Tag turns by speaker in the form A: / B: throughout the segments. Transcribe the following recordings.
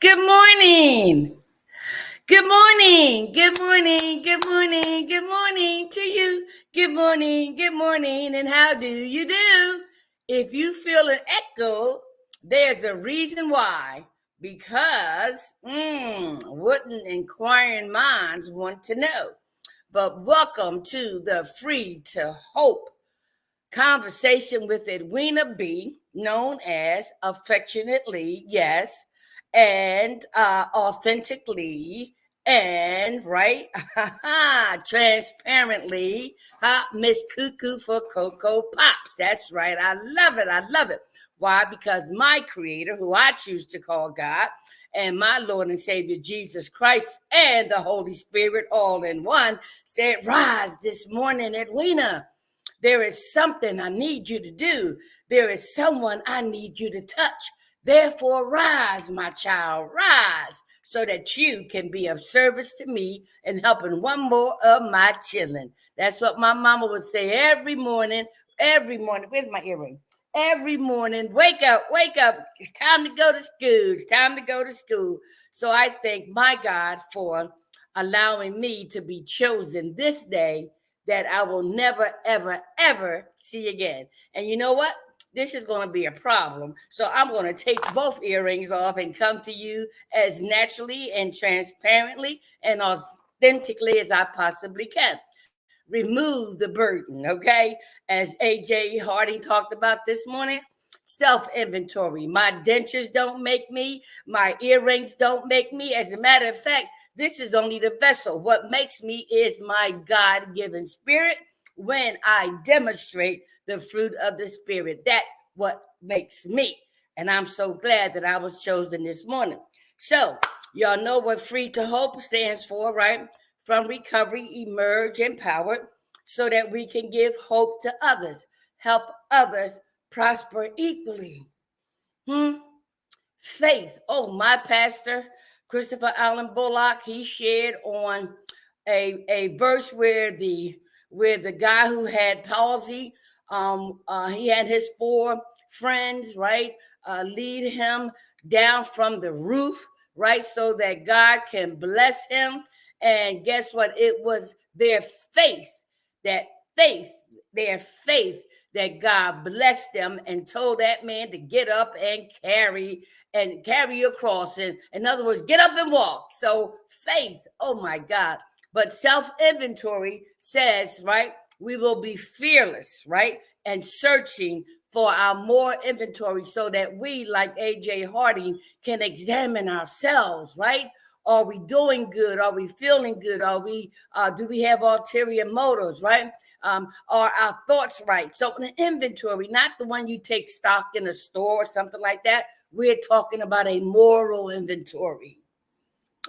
A: Good morning. Good morning. Good morning. Good morning. Good morning to you. Good morning. Good morning. And how do you do? If you feel an echo, there's a reason why. Because wouldn't inquiring minds want to know? But welcome to the Free to Hope conversation with Edwina B, known as affectionately, yes, and authentically, and right, transparently, Miss Cuckoo for Cocoa Pops. That's right. I love it. I love it. Why? Because my creator, who I choose to call God, and my Lord and Savior Jesus Christ and the Holy Spirit all in one, said, rise this morning, Edwina. There is something I need you to do. There is someone I need you to touch. Therefore, rise, my child, rise, so that you can be of service to me and helping one more of my children. That's what my mama would say every morning. Every morning. Where's my earring? Every morning, wake up, wake up. It's time to go to school. It's time to go to school. So I thank my God for allowing me to be chosen this day that I will never, ever, ever see again. And you know what? This is going to be a problem. So I'm going to take both earrings off and come to you as naturally and transparently and authentically as I possibly can. Remove the burden, okay? As AJ Harding talked about this morning, self inventory. My dentures don't make me, my earrings don't make me. As a matter of fact, this is only the vessel. What makes me is my God given spirit when I demonstrate the fruit of the spirit. That what makes me. And I'm so glad that I was chosen this morning. So, y'all know what Free to Hope stands for, right? From recovery, emerge empowered so that we can give hope to others, help others prosper equally. Hmm? Faith. Oh, my pastor, Christopher Allen Bullock, he shared on a verse where the guy who had palsy, he had his four friends, right, lead him down from the roof, right, so that God can bless him. And guess what? It was that faith, their faith that God blessed them and told that man to get up and carry your cross. In other words, get up and walk. So faith, oh my God. But self-inventory says, right, we will be fearless, right, and searching for our more inventory so that we, like AJ Harding, can examine ourselves, right? Are we doing good? Are we feeling good? Do we have ulterior motives, right? Are our thoughts right? So an inventory, not the one you take stock in a store or something like that. We're talking about a moral inventory.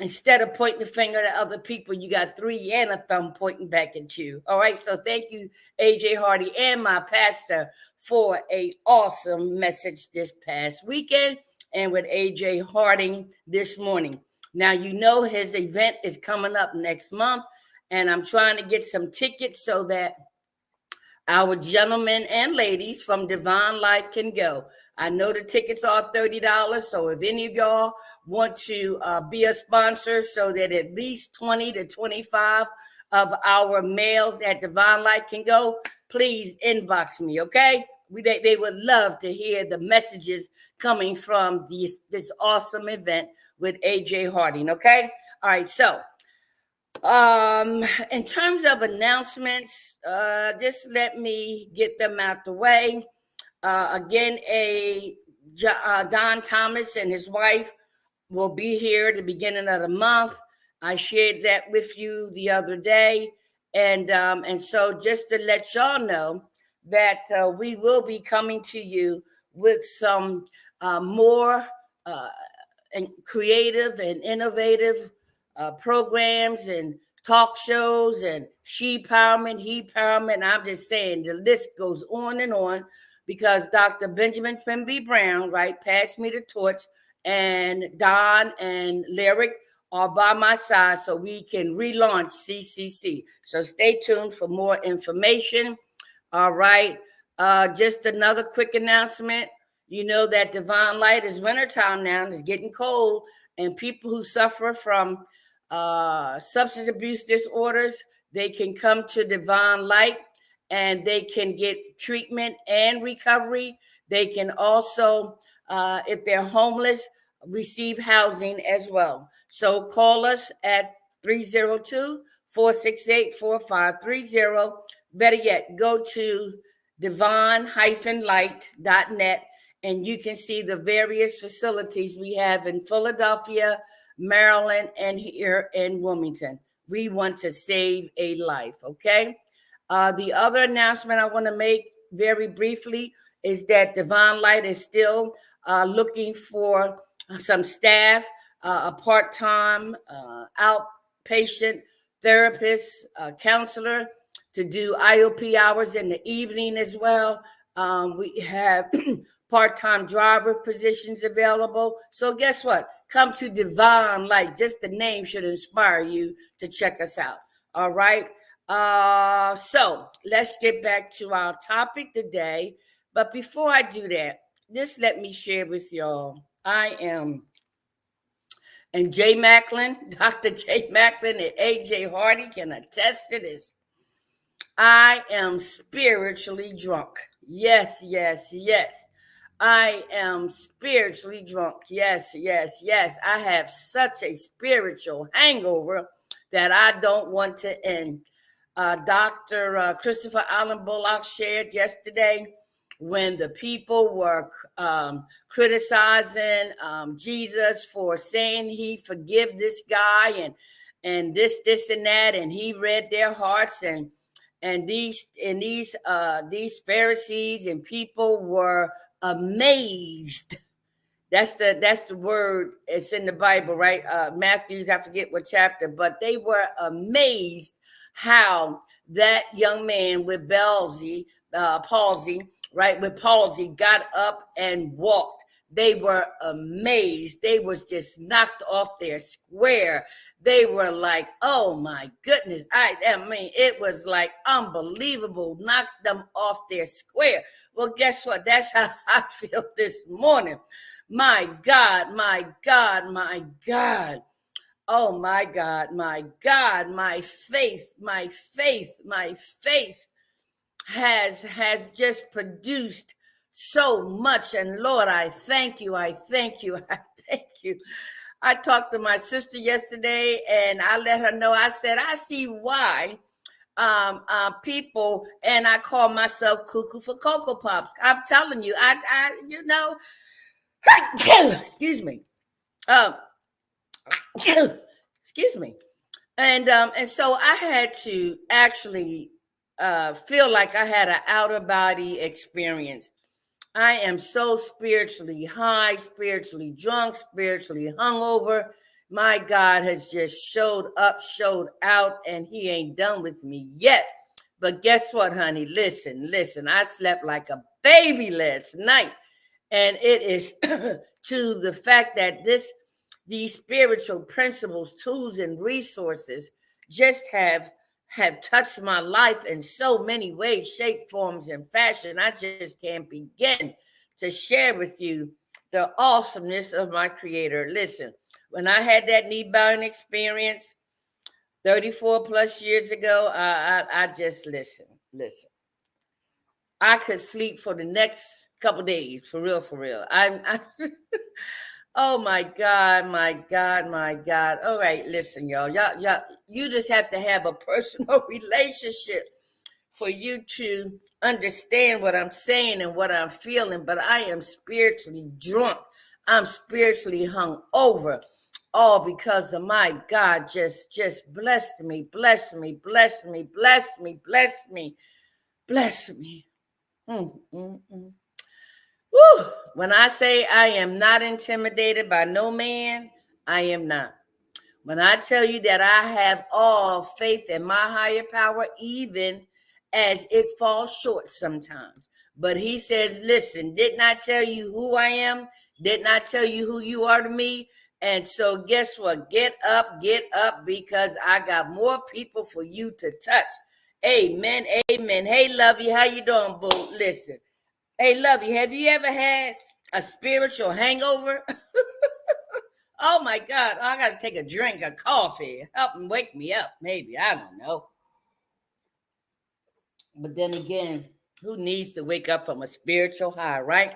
A: Instead of pointing the finger at other people, you got three and a thumb pointing back at you. All right. So thank you, AJ Hardy and my pastor, for a awesome message this past weekend and with AJ Harding this morning. Now, you know his event is coming up next month, and I'm trying to get some tickets so that our gentlemen and ladies from Divine Light can go. I know the tickets are $30, so if any of y'all want to be a sponsor so that at least 20 to 25 of our males at Divine Light can go, please inbox me, okay? They would love to hear the messages coming from this awesome event with AJ Harding, okay? All right, so in terms of announcements, just let me get them out the way. Again, Don Thomas and his wife will be here at the beginning of the month. I shared that with you the other day, and so just to let y'all know that we will be coming to you with some more and creative and innovative programs and talk shows and she empowerment, he empowerment. I'm just saying the list goes on and on because Dr. Benjamin Trimby Brown, right, passed me the torch, and Don and Lyric are by my side so we can relaunch CCC. So stay tuned for more information. All right. Just another quick announcement. You know that divine light is wintertime now. It's getting cold. And people who suffer from substance abuse disorders, they can come to divine light and they can get treatment and recovery. They can also, if they're homeless, receive housing as well. So call us at 302-468-4530. Better yet, go to divine-light.net and you can see the various facilities we have in Philadelphia, Maryland, and here in Wilmington. We want to save a life, okay? The other announcement I want to make very briefly is that Divine Light is still looking for some staff, a part-time outpatient therapist, counselor to do IOP hours in the evening as well. We have part-time driver positions available. So guess what? Come to Divine Light. Just the name should inspire you to check us out. All right. So let's get back to our topic today. But before I do that, just let me share with y'all. And Jay Macklin, Dr. Jay Macklin and AJ Hardy can attest to this. I am spiritually drunk. Yes, yes, yes. I am spiritually drunk. Yes, yes, yes. I have such a spiritual hangover that I don't want to end. Dr. Christopher Allen Bullock shared yesterday when the people were criticizing Jesus for saying he forgive this guy and this and that, and he read their hearts, and these Pharisees and people were amazed. That's the word. It's in the Bible, right? Matthew's, I forget what chapter, but they were amazed how that young man with palsy, right, with palsy, got up and walked. They were amazed. They was just knocked off their square. They were like, oh my goodness. I mean, it was like unbelievable. Knocked them off their square. Well, guess what? That's how I feel this morning. My God, my God, my God. Oh my God, my God, my faith has just produced so much. And Lord, I thank you. I thank you. I thank you. I talked to my sister yesterday and I let her know, I said, I see why people, and I call myself cuckoo for Cocoa Pops. I'm telling you, excuse me. Excuse me. And so I had to actually feel like I had an outer body experience. I am so spiritually high, spiritually drunk, spiritually hungover. My God has just showed up, showed out, and he ain't done with me yet. But guess what, honey? Listen. I slept like a baby last night. And it is to the fact that these spiritual principles, tools, and resources just have touched my life in so many ways, shape, forms, and fashion. I just can't begin to share with you the awesomeness of my Creator. Listen, when I had that knee bowing experience 34 plus years ago, I just listen. I could sleep for the next couple days, for real. I oh my God. All right, listen, y'all. You just have to have a personal relationship for you to understand what I'm saying and what I'm feeling. But I am spiritually drunk. I'm spiritually hung over. All because of my God just blessed me. Woo! When I say I am not intimidated by no man, I am not. When I tell you that I have all faith in my higher power, even as it falls short sometimes. But he says, listen, didn't I tell you who I am? Didn't I tell you who you are to me? And so guess what? Get up, because I got more people for you to touch. Amen, amen. Hey, Lovey, how you doing, boo? Listen. Hey, Lovey, have you ever had A spiritual hangover? Oh my God, I got to take a drink of coffee. Help and wake me up, maybe. I don't know. But then again, who needs to wake up from a spiritual high, right?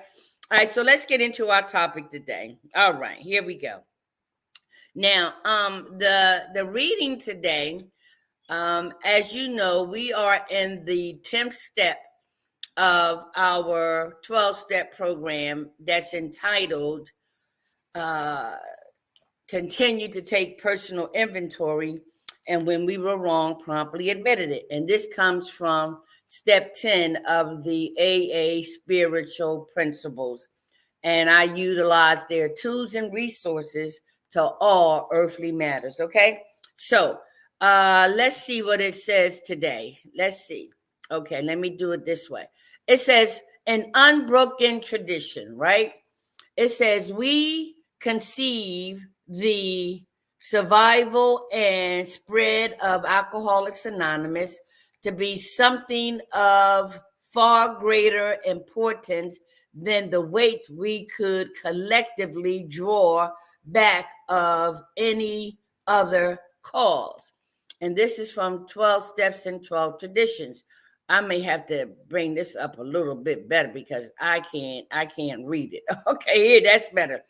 A: All right, so let's get into our topic today. All right, here we go. Now, the reading today, as you know, we are in the 10th step of our 12-step program that's entitled uh, Continue to Take Personal Inventory, and when we were wrong, promptly admitted it. And this comes from step 10 of the AA spiritual principles. And I utilize their tools and resources to all earthly matters. Okay. So let's see what it says today. Let's see. Okay, let me do it this way. It says an unbroken tradition, right? It says we conceive the survival and spread of Alcoholics Anonymous to be something of far greater importance than the weight we could collectively draw back of any other cause. And this is from 12 Steps and 12 Traditions. I may have to bring this up a little bit better because I can't read it. Okay, here, that's better.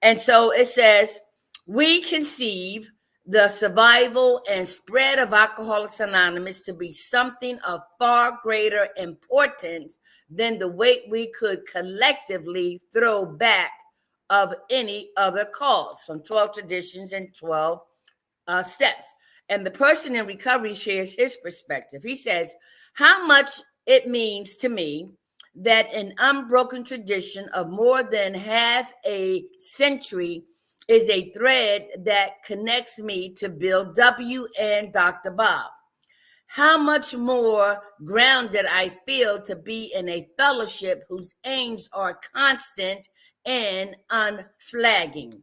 A: And so it says, we conceive the survival and spread of Alcoholics Anonymous to be something of far greater importance than the weight we could collectively throw back of any other cause, from 12 Traditions and 12 Steps. And the person in recovery shares his perspective. He says, how much it means to me that an unbroken tradition of more than half a century is a thread that connects me to Bill W. and Dr. Bob. How much more grounded I feel to be in a fellowship whose aims are constant and unflagging.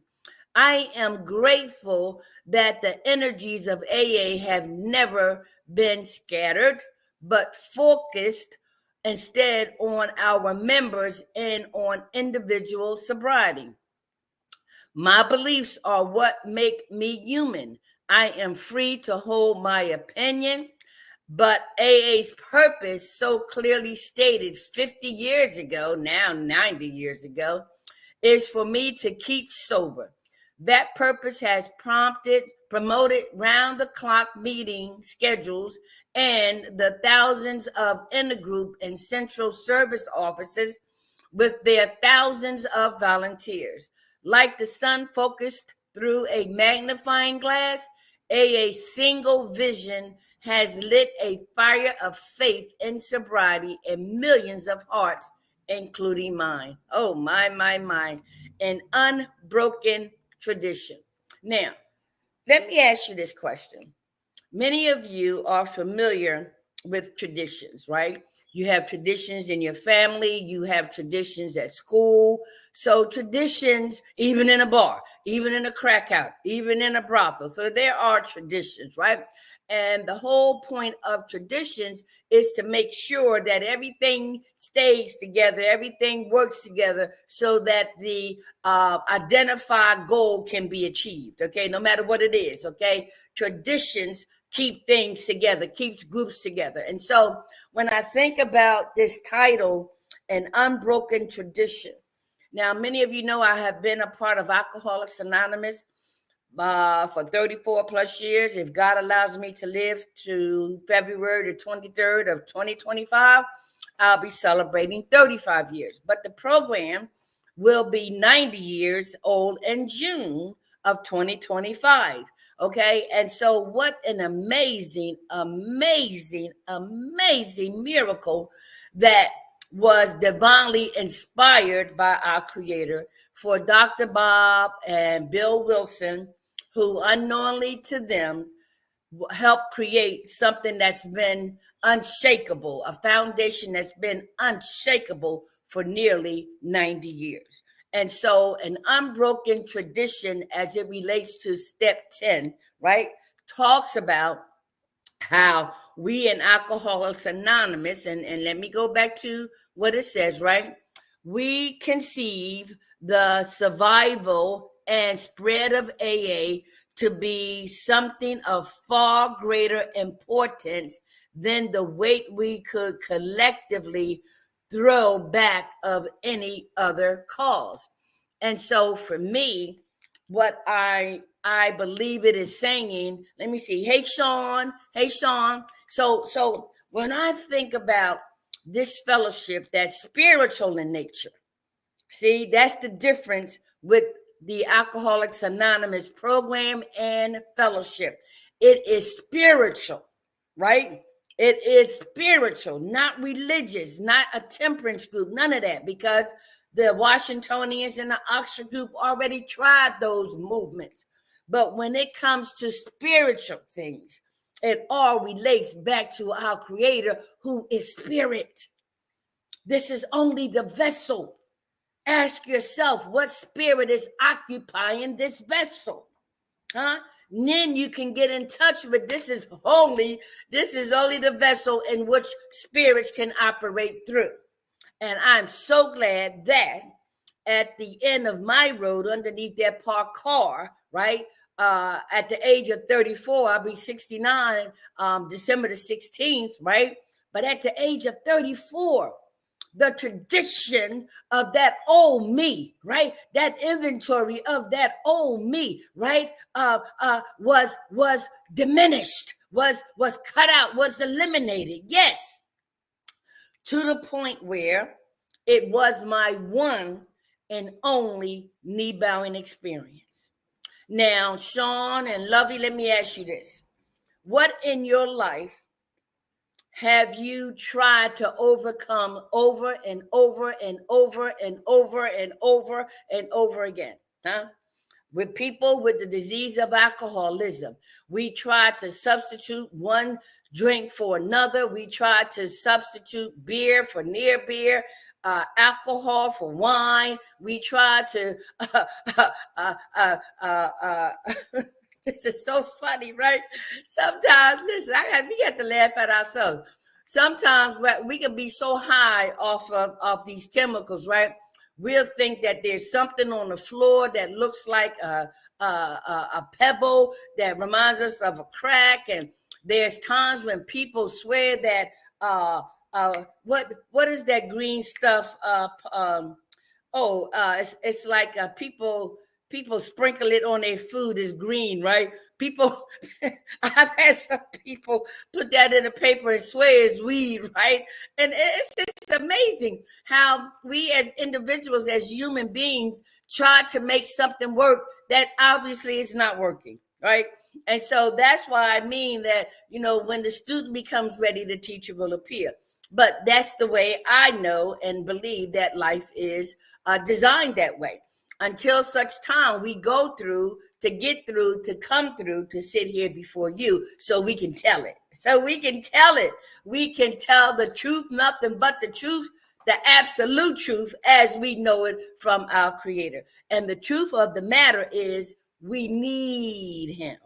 A: I am grateful that the energies of AA have never been scattered, but focused instead on our members and on individual sobriety. My beliefs are what make me human. I am free to hold my opinion, but AA's purpose, so clearly stated 50 years ago, now 90 years ago, is for me to keep sober. That purpose has promoted round-the-clock meeting schedules and the thousands of intergroup and central service offices with their thousands of volunteers. Like the sun focused through a magnifying glass, a single vision has lit a fire of faith and sobriety in millions of hearts, including mine. Oh, my. An unbroken tradition. Now, let me ask you this question. Many of you are familiar with traditions, right? You have traditions in your family, you have traditions at school. So, traditions, even in a bar, even in a crack house, even in a brothel. So, there are traditions, right? And the whole point of traditions is to make sure that everything stays together, everything works together so that the identified goal can be achieved, okay? No matter what it is, okay? Traditions keep things together, keeps groups together. And so when I think about this title, An Unbroken Tradition, now many of you know I have been a part of Alcoholics Anonymous for 34 plus years. If God allows me to live to February the 23rd of 2025, I'll be celebrating 35 years. But the program will be 90 years old in June of 2025. Okay. And so what an amazing miracle that was divinely inspired by our Creator for Dr. Bob and Bill Wilson, who unknowingly to them helped create something that's been unshakable, a foundation that's been unshakable for nearly 90 years. And so an unbroken tradition as it relates to step 10, right, talks about how we in Alcoholics Anonymous, and let me go back to what it says, right? we conceive the survival and spread of AA to be something of far greater importance than the weight we could collectively throw back of any other cause. And so for me, what I believe it is saying, let me see. Hey Sean, hey Sean. So when I think about this fellowship that's spiritual in nature, see, that's the difference with the Alcoholics Anonymous program and fellowship. It is spiritual, right? It is spiritual, not religious, not a temperance group, none of that, because the Washingtonians and the Oxford group already tried those movements. But when it comes to spiritual things, it all relates back to our Creator, who is spirit. This is only the vessel. Ask yourself, what spirit is occupying this vessel? Huh? And then you can get in touch with this is only the vessel in which spirits can operate through. And I'm so glad that at the end of my road, underneath that parked car, right? At the age of 34, I'll be 69, December the 16th, right? But at the age of 34, the tradition of that old me, right? That inventory of that old me, right? Was diminished, was cut out, was eliminated. Yes, to the point where it was my one and only knee bowing experience. Now, Sean and Lovey, let me ask you this. What in your life have you tried to overcome over and over and over and over and over and over again? Huh? With people with the disease of alcoholism, we try to substitute one drink for another. We try to substitute beer for near beer, alcohol for wine. We try to this is so funny, right? Sometimes, listen, we have to laugh at ourselves. Sometimes we can be so high off of these chemicals, right? We'll think that there's something on the floor that looks like a pebble that reminds us of a crack. And there's times when people swear that what is that green stuff? It's like people sprinkle it on their food is green, right? People, I've had some people put that in the paper and swear it's weed, right? And it's just amazing how we as individuals, as human beings, try to make something work that obviously is not working, right? And so that's why I mean that, when the student becomes ready, the teacher will appear. But that's the way I know and believe that life is designed that way. Until such time we go through to get through, to come through, to sit here before you so we can tell it. So we can tell it. We can tell the truth, nothing but the truth, the absolute truth as we know it from our Creator. And the truth of the matter is we need Him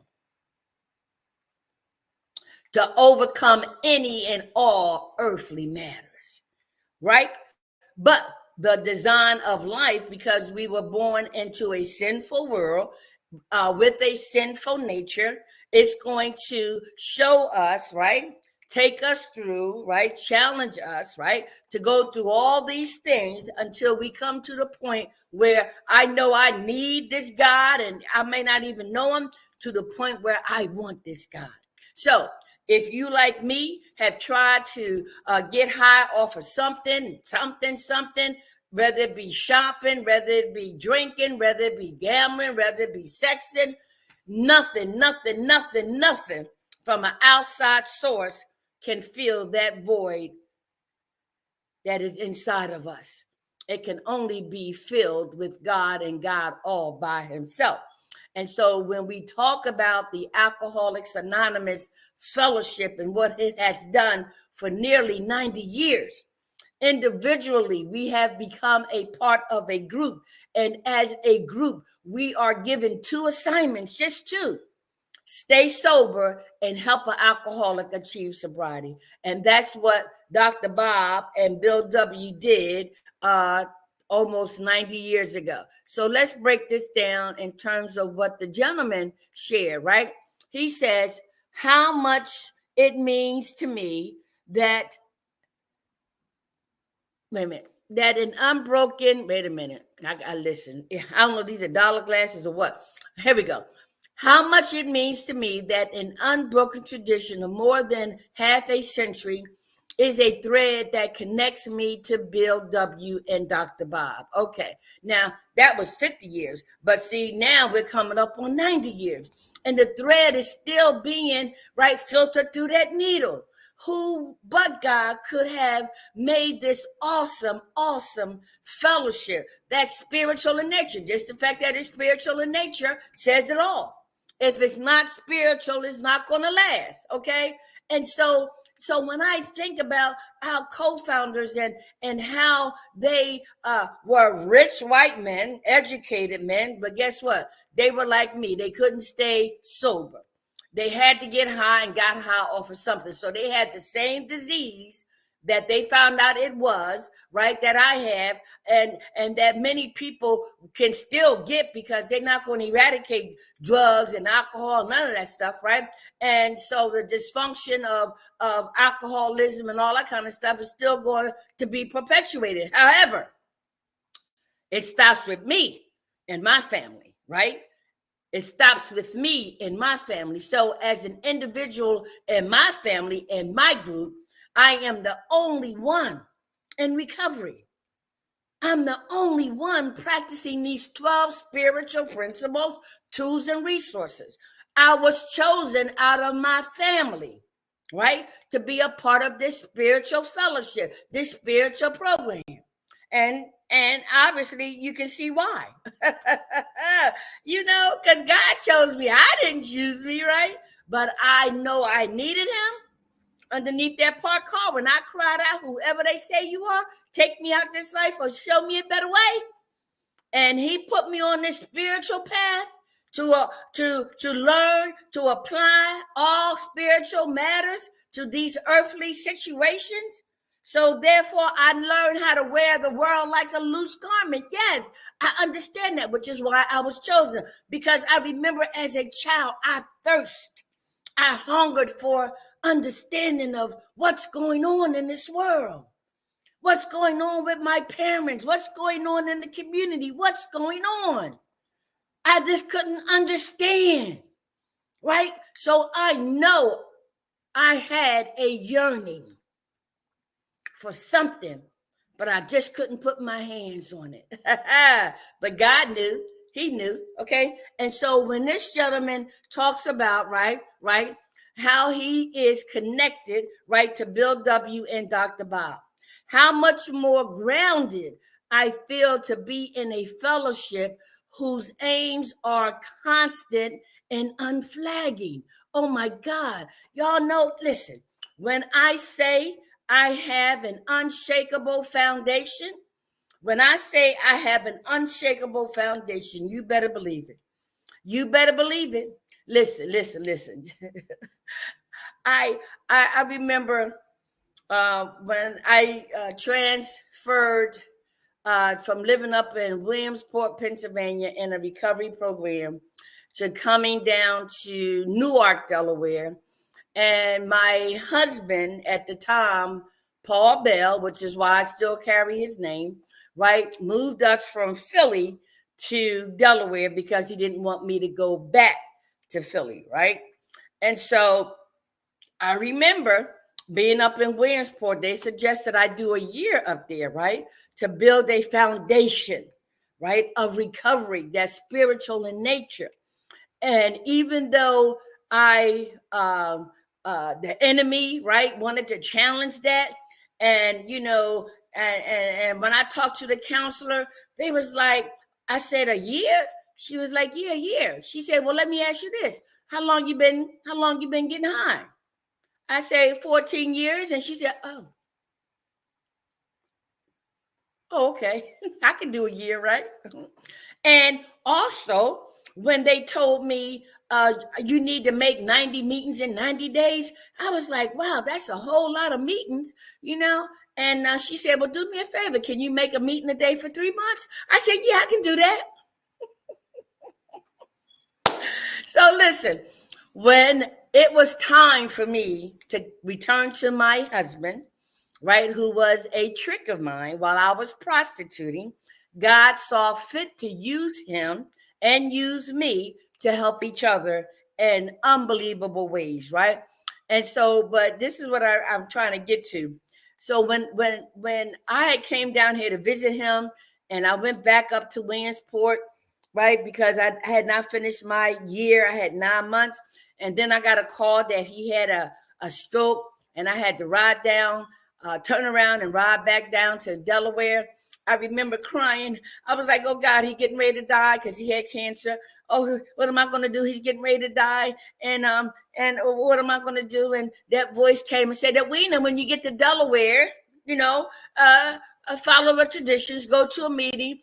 A: to overcome any and all earthly matters, right? But the design of life, because we were born into a sinful world with a sinful nature, is going to show us, right? Take us through, right? Challenge us, right? To go through all these things until we come to the point where I know I need this God and I may not even know Him, to the point where I want this God. So if you, like me, have tried to get high off of something, whether it be shopping, whether it be drinking, whether it be gambling, whether it be sexing, nothing from an outside source can fill that void that is inside of us. It can only be filled with God and God all by Himself. And so when we talk about the Alcoholics Anonymous fellowship and what it has done for nearly 90 years, individually, we have become a part of a group. And as a group, we are given two assignments, just two: stay sober and help an alcoholic achieve sobriety. And that's what Dr. Bob and Bill W. did almost 90 years ago. So let's break this down in terms of what the gentleman shared, right? He says, how much it means to me that, wait a minute, that an unbroken, wait a minute, I listen. I don't know, these are dollar glasses or what. Here we go. How much it means to me that an unbroken tradition of more than half a century is a thread that connects me to Bill W. and Dr. Bob. Okay, now that was 50 years, but see, now we're coming up on 90 years, and the thread is still being, right, filtered through that needle. Who but God could have made this awesome, awesome fellowship that's spiritual in nature? Just the fact that it's spiritual in nature says it all. If it's not spiritual, it's not going to last, okay? And so when I think about our co-founders and how they were rich white men, educated men, but guess what? They were like me. They couldn't stay sober. They had to get high and got high off of something. So they had the same disease that they found out it was, right, that I have, and that many people can still get because they're not going to eradicate drugs and alcohol, none of that stuff, right? And so the dysfunction of alcoholism and all that kind of stuff is still going to be perpetuated. However, it stops with me and my family, right? It stops with me and my family. So as an individual in my family and my group, I am the only one in recovery. I'm the only one practicing these 12 spiritual principles, tools, and resources. I was chosen out of my family, right, to be a part of this spiritual fellowship, this spiritual program. And obviously you can see why. Because God chose me. I didn't choose me, right? But I know I needed him underneath that parked car when I cried out, whoever they say you are, take me out this life or show me a better way. And he put me on this spiritual path to learn, to apply all spiritual matters to these earthly situations. So therefore, I learned how to wear the world like a loose garment. Yes, I understand that, which is why I was chosen. Because I remember as a child, I hungered for understanding of what's going on in this world. What's going on with my parents? What's going on in the community? What's going on? I just couldn't understand, right? So I know I had a yearning for something, but I just couldn't put my hands on it. But God knew. He knew, okay? And so when this gentleman talks about, right, how he is connected, right, to Bill W. and Dr. Bob, how much more grounded I feel to be in a fellowship whose aims are constant and unflagging. Oh my God. Y'all know, listen, when I say I have an unshakable foundation, when I say I have an unshakable foundation, you better believe it. You better believe it. Listen. I remember when I transferred from living up in Williamsport, Pennsylvania in a recovery program to coming down to Newark, Delaware. And my husband at the time, Paul Bell, which is why I still carry his name, right, moved us from Philly to Delaware because he didn't want me to go back to Philly, right? And so I remember being up in Williamsport, they suggested I do a year up there, right, to build a foundation, right, of recovery that's spiritual in nature. And even though the enemy, right, wanted to challenge that, and and when I talked to the counselor, they was like, I said, a year? She was like, yeah, a year. She said, well, let me ask you this: how long you been getting high? I say 14 years, and she said, oh, okay, I can do a year, right? And also, when they told me you need to make 90 meetings in 90 days, I was like, wow, that's a whole lot of meetings, And she said, well, do me a favor. Can you make a meeting a day for 3 months? I said, yeah, I can do that. So listen, when it was time for me to return to my husband, right, who was a trick of mine while I was prostituting, God saw fit to use him and use me to help each other in unbelievable ways, right? And so, but this is what I'm trying to get to. So when I came down here to visit him, and I went back up to Williamsport, right, because I had not finished my year. I had 9 months, and then I got a call that he had a stroke, and I had to ride down, turn around and ride back down to Delaware. I remember crying. I was like, oh God, he's getting ready to die because he had cancer. Oh, what am I going to do? He's getting ready to die. And what am I going to do? And that voice came and said, Edwina, when you get to Delaware, follow the traditions, go to a meeting,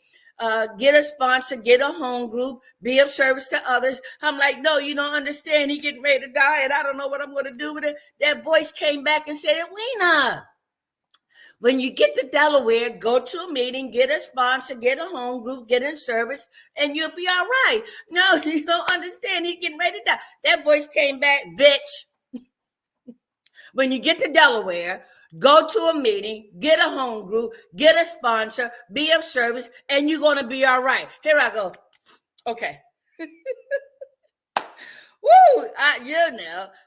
A: get a sponsor, get a home group, be of service to others. I'm like, no, you don't understand. He's getting ready to die, and I don't know what I'm going to do with it. That voice came back and said, Edwina, when you get to Delaware, go to a meeting, get a sponsor, get a home group, get in service, and you'll be all right. No, you don't understand. He's getting ready to die. That voice came back, bitch. When you get to Delaware, go to a meeting, get a home group, get a sponsor, be of service, and you're going to be all right. Here I go. Okay. Woo!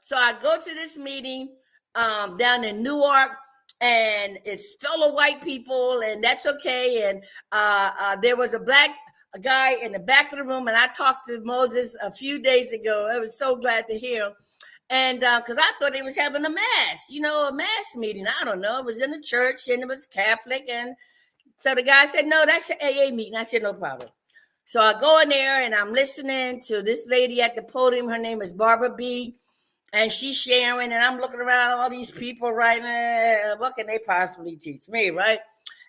A: So I go to this meeting down in Newark, and it's full of white people, and that's okay. And there was a black guy in the back of the room, and I talked to Moses a few days ago. I was so glad to hear him. And because I thought they was having a mass, a mass meeting. I don't know. It was in the church, and it was Catholic. And so the guy said, no, that's an AA meeting. I said, no problem. So I go in there, and I'm listening to this lady at the podium. Her name is Barbara B., and she's sharing, and I'm looking around all these people, right? What can they possibly teach me, right?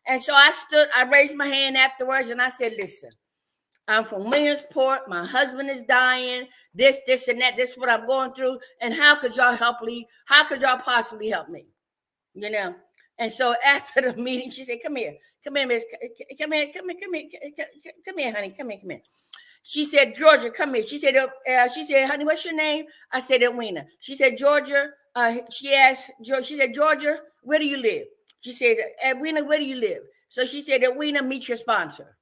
A: And so I raised my hand afterwards, and I said, listen, I'm from Williamsport. My husband is dying. This, and that. This is what I'm going through. And how could y'all help me? How could y'all possibly help me? And so after the meeting, she said, come here, miss. Come here, honey. Come here. She said, Georgia, come here. She said, honey, what's your name? I said, Edwina. She said, Georgia. She said, Georgia, where do you live? She said, Edwina, where do you live? So she said, Edwina, meet your sponsor.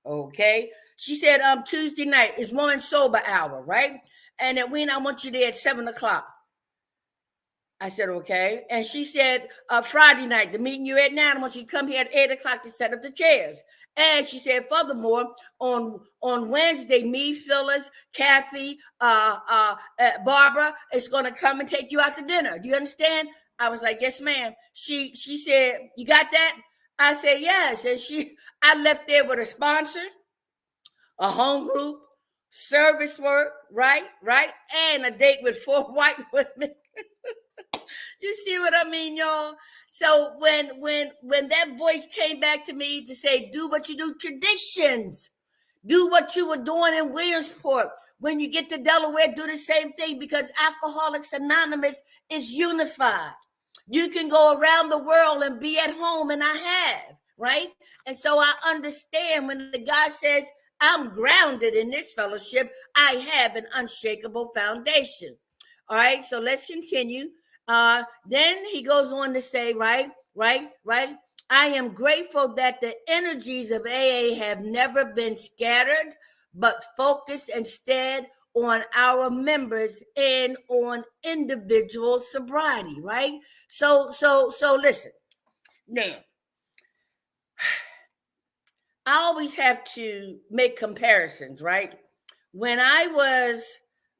A: Okay. She said, Tuesday night is woman sober hour, right? And Edwina, I want you there at 7:00. I said, okay. And she said, Friday night, the meeting you're at now, I want you to come here at 8:00 to set up the chairs. And she said, furthermore, on Wednesday, me, Phyllis, Kathy, Barbara is going to come and take you out to dinner. Do you understand? I was like, yes, ma'am. She said, you got that? I said, yes. And I left there with a sponsor, a home group, service work, right? And a date with 4 white women. You see what I mean, y'all? So when that voice came back to me to say, do what you do, traditions, do what you were doing in Williamsport. When you get to Delaware, do the same thing, because Alcoholics Anonymous is unified. You can go around the world and be at home, and I have, right? And so I understand when the guy says, I'm grounded in this fellowship, I have an unshakable foundation. All right, so let's continue. Then he goes on to say, right. I am grateful that the energies of AA have never been scattered, but focused instead on our members and on individual sobriety, right? So listen. Now, I always have to make comparisons, right? When I was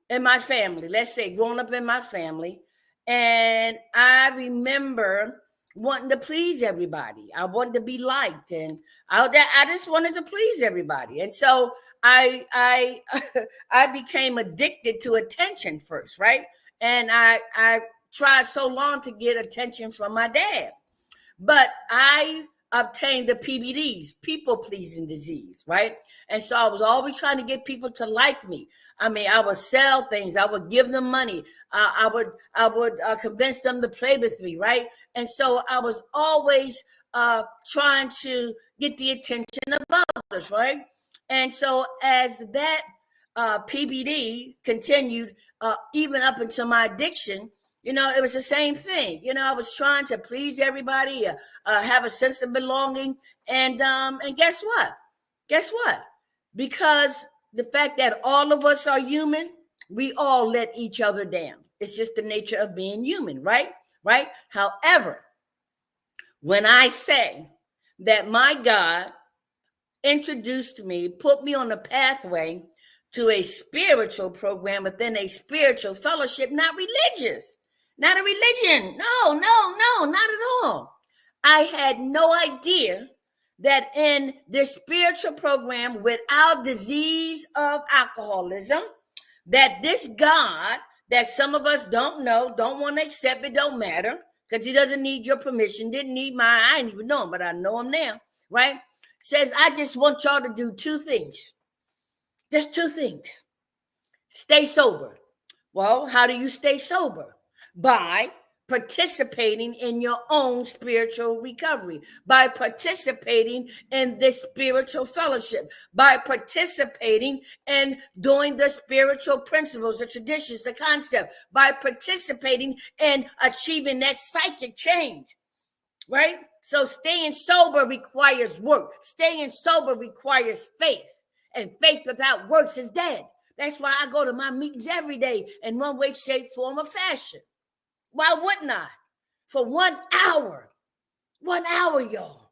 A: in my family, let's say growing up in my family, and I remember wanting to please everybody. I wanted to be liked, and I just wanted to please everybody. And so I I became addicted to attention first, right? And I tried so long to get attention from my dad. But I obtained the PPDs, people pleasing disease, right? And so I was always trying to get people to like me. I mean, I would sell things. I would give them money. I would convince them to play with me, right? And so I was always trying to get the attention of others, right? And so as that PBD continued, even up until my addiction, it was the same thing. I was trying to please everybody, have a sense of belonging, and guess what? Guess what? Because the fact that all of us are human, we all let each other down. It's just the nature of being human, right? Right? However, when I say that my God introduced me, put me on a pathway to a spiritual program within a spiritual fellowship, not religious, not a religion. No, not at all. I had no idea that in this spiritual program without disease of alcoholism, that this God that some of us don't know, don't want to accept, it don't matter, because he doesn't need your permission, didn't need mine, I didn't even know him, but I know him now, right? Says, I just want y'all to do two things. Just two things. Stay sober. Well, how do you stay sober? By participating in your own spiritual recovery, by participating in this spiritual fellowship, by participating in doing the spiritual principles, the traditions, the concept, by participating in achieving that psychic change, right? So staying sober requires work. Staying sober requires faith. And faith without works is dead. That's why I go to my meetings every day in one way, shape, form, or fashion. Why wouldn't I? For 1 hour. 1 hour, y'all.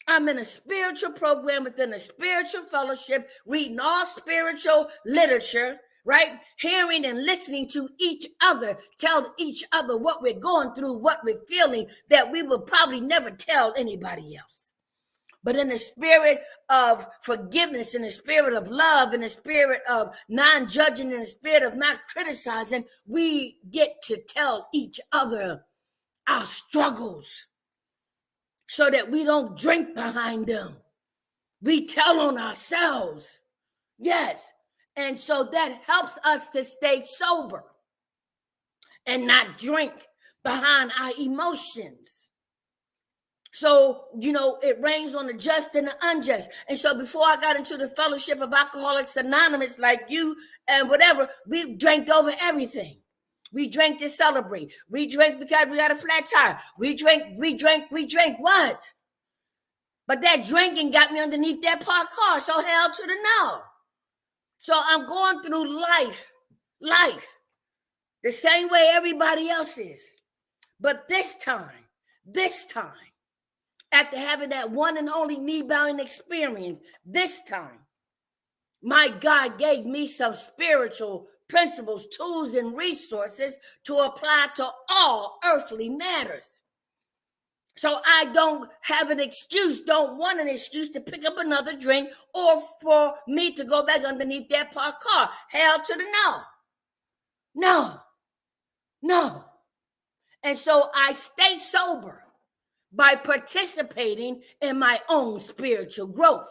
A: I'm in a spiritual program within a spiritual fellowship, reading all spiritual literature, right? Hearing and listening to each other, tell each other what we're going through, what we're feeling, that we will probably never tell anybody else. But in the spirit of forgiveness, in the spirit of love, in the spirit of non-judging, in the spirit of not criticizing, we get to tell each other our struggles so that we don't drink behind them. We tell on ourselves. Yes. And so that helps us to stay sober and not drink behind our emotions. So, it rains on the just and the unjust. And so before I got into the fellowship of Alcoholics Anonymous, like you and whatever, we drank over everything. We drank to celebrate. We drank because we got a flat tire. We drank what? But that drinking got me underneath that parked car. So hell to the no. So I'm going through life, the same way everybody else is. But this time, after having that one and only knee-bowing experience, this time, my God gave me some spiritual principles, tools, and resources to apply to all earthly matters. So I don't have an excuse, don't want an excuse to pick up another drink or for me to go back underneath that parked car. Hell to the no. No. And so I stay sober by participating in my own spiritual growth,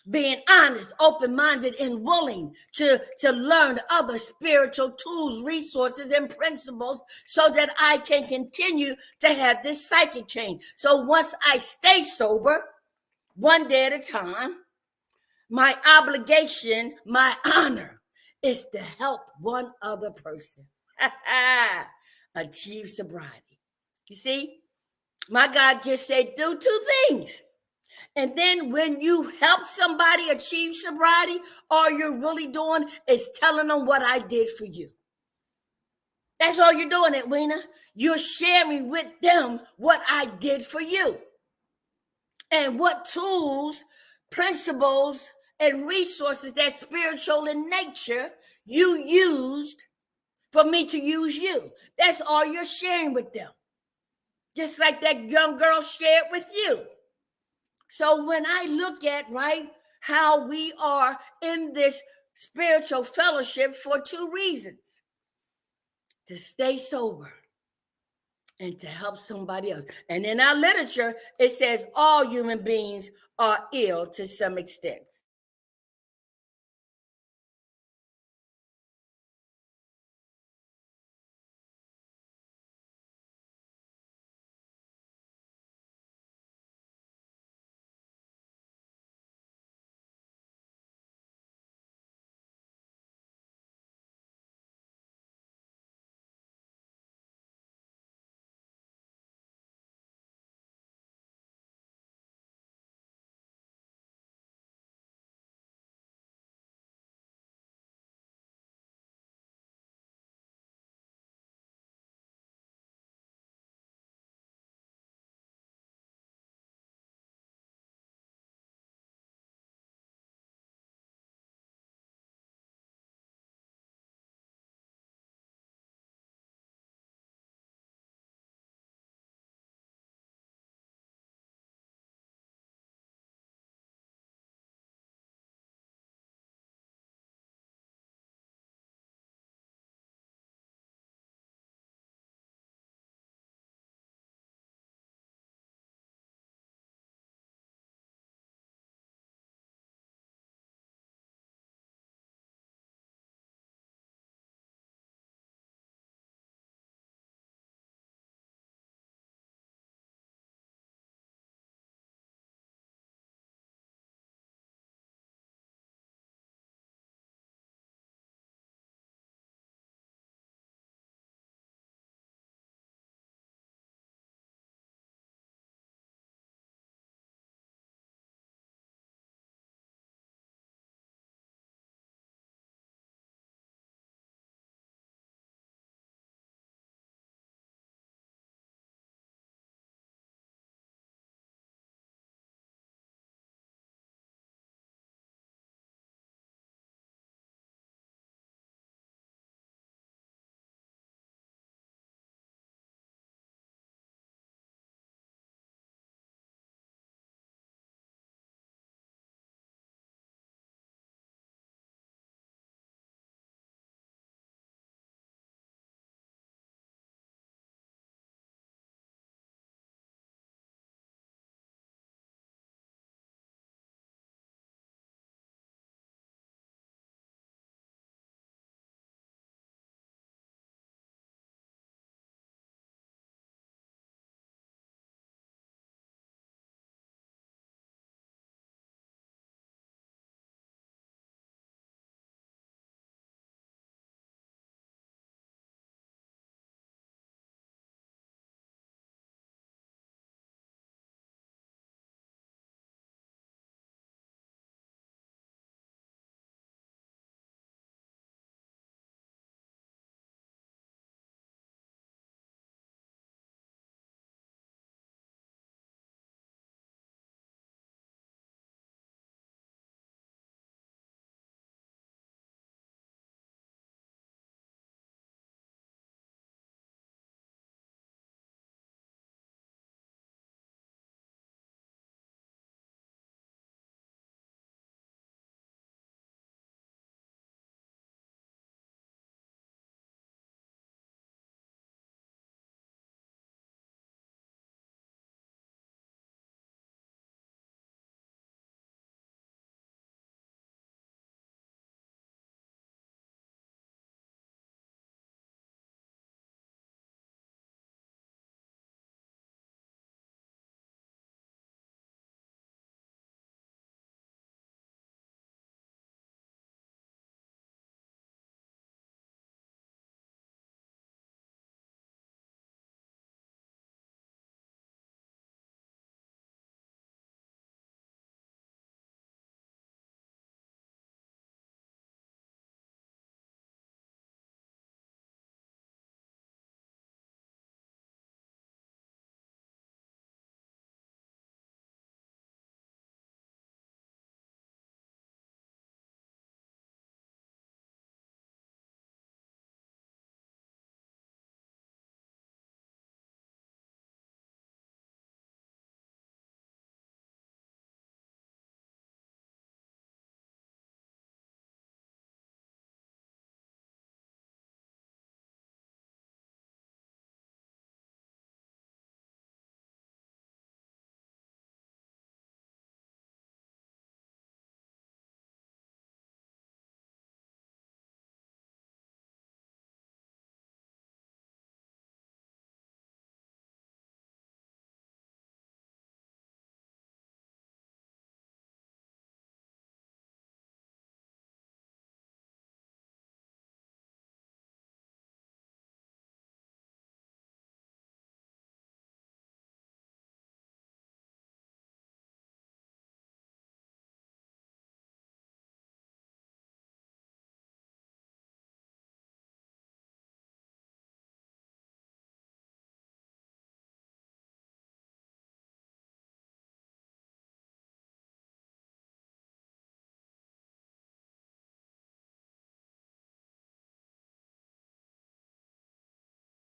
A: being honest, open-minded, and willing to learn other spiritual tools, resources, and principles so that I can continue to have this psychic change. So once I stay sober, one day at a time, my obligation, my honor is to help one other person achieve sobriety. You see? My God just said, do two things. And then when you help somebody achieve sobriety, all you're really doing is telling them what I did for you. That's all you're doing, Edwina. You're sharing with them what I did for you. And what tools, principles, and resources that's spiritual in nature you used for me to use you. That's all you're sharing with them. Just like that young girl shared with you. So when I look at, right, how we are in this spiritual fellowship for two reasons. To stay sober and to help somebody else. And in our literature, it says all human beings are ill to some extent.